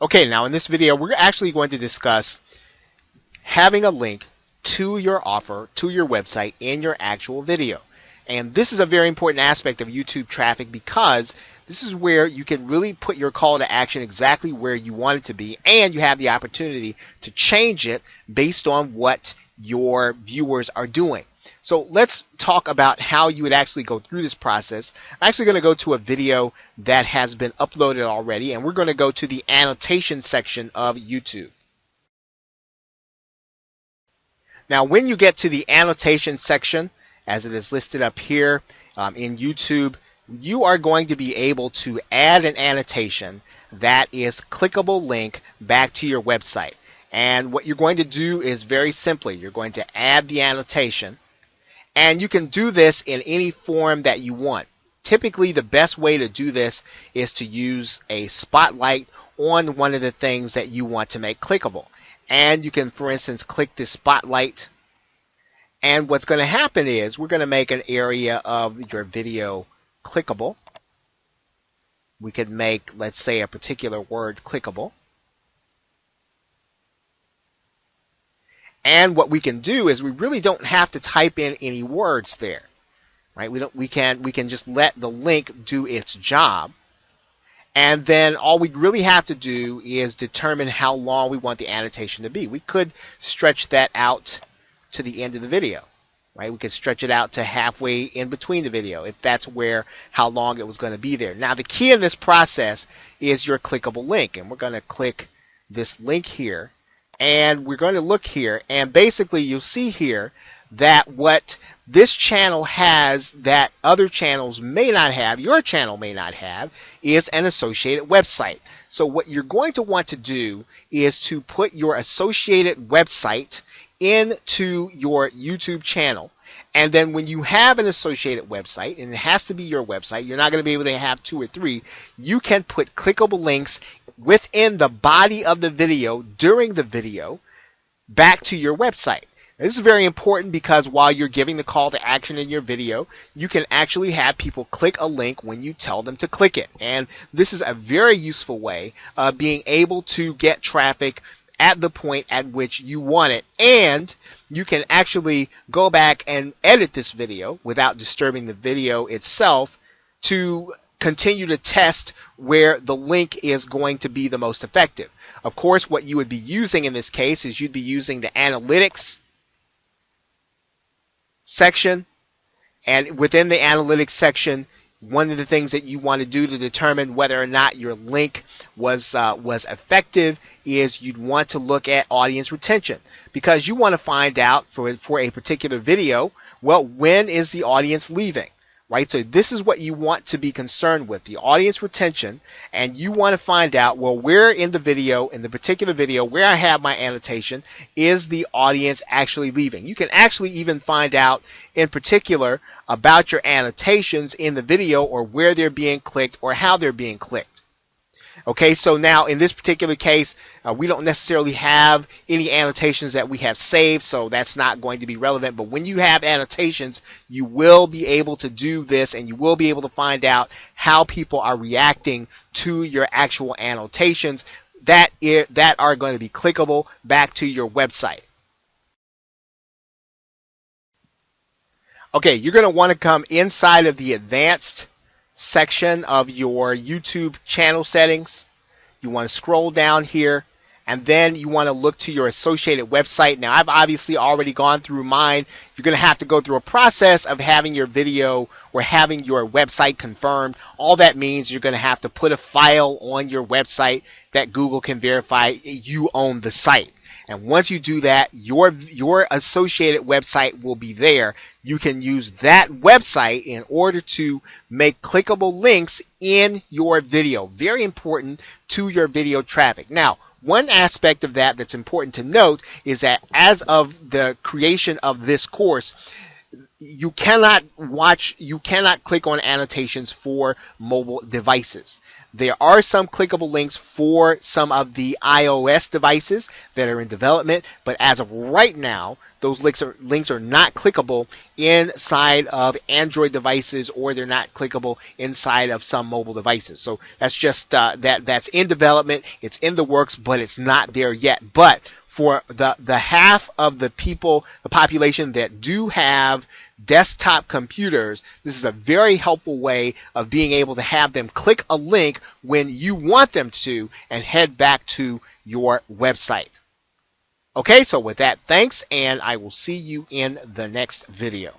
Okay, now in this video, we're actually going to discuss having a link to your offer, to your website in your actual video. And this is a very important aspect of YouTube traffic because this is where you can really put your call to action exactly where you want it to be, and you have the opportunity to change it based on what your viewers are doing. So let's talk about how you would actually go through this process. I'm actually going to go to a video that has been uploaded already, and we're going to go to the annotation section of YouTube. Now, when you get to the annotation section, as it is listed up here in YouTube, you are going to be able to add an annotation that is clickable link back to your website. And what you're going to do is very simply, you're going to add the annotation, and you can do this in any form that you want. Typically, the best way to do this is to use a spotlight on one of the things that you want to make clickable. And you can, for instance, click this spotlight. And what's going to happen is we're going to make an area of your video clickable. We could make, let's say, a particular word clickable. And what we can do is we really don't have to type in any words there, right? We can just let the link do its job. And then all we really have to do is determine how long we want the annotation to be. We could stretch that out to the end of the video, right? We could stretch it out to halfway in between the video if that's how long it was going to be there. Now, the key in this process is your clickable link, and we're going to click this link here, and we're going to look here, and basically you'll see here that what this channel has that other channels may not have, your channel may not have, is an associated website. So what you're going to want to do is to put your associated website into your YouTube channel. And then when you have an associated website, and it has to be your website, you're not going to be able to have 2 or 3, you can put clickable links within the body of the video during the video back to your website. This is very important because while you're giving the call to action in your video, you can actually have people click a link when you tell them to click it. And this is a very useful way of being able to get traffic at the point at which you want it. And you can actually go back and edit this video without disturbing the video itself to continue to test where the link is going to be the most effective. Of course, what you would be using in this case is you'd be using the analytics section, and within the analytics section, one of the things that you want to do to determine whether or not your link was effective is you'd want to look at audience retention, because you want to find out for a particular video, well, when is the audience leaving, right? So this is what you want to be concerned with, the audience retention, and you want to find out, well, where in the video, in the particular video where I have my annotation, is the audience actually leaving. You can actually even find out in particular about your annotations in the video, or where they're being clicked or how they're being clicked. Okay, so now in this particular case, we don't necessarily have any annotations that we have saved, so that's not going to be relevant. But when you have annotations, you will be able to do this, and you will be able to find out how people are reacting to your actual annotations that are going to be clickable back to your website. Okay, you're going to want to come inside of the advanced section of your YouTube channel settings. You want to scroll down here, and then you want to look to your associated website. Now, I've obviously already gone through mine. You're going to have to go through a process of having your video or having your website confirmed. All that means you're going to have to put a file on your website that Google can verify you own the site. And once you do that, your associated website will be there. You can use that website in order to make clickable links in your video. Very important to your video traffic. Now, one aspect of that that's important to note is that as of the creation of this course, you cannot click on annotations for mobile devices. There are some clickable links for some of the iOS devices that are in development, but as of right now, those links are not clickable inside of Android devices, or they're not clickable inside of some mobile devices. So that's just that's in development. It's in the works, but it's not there yet. But for the half of the population that do have desktop computers, this is a very helpful way of being able to have them click a link when you want them to and head back to your website. Okay, so with that, thanks, and I will see you in the next video.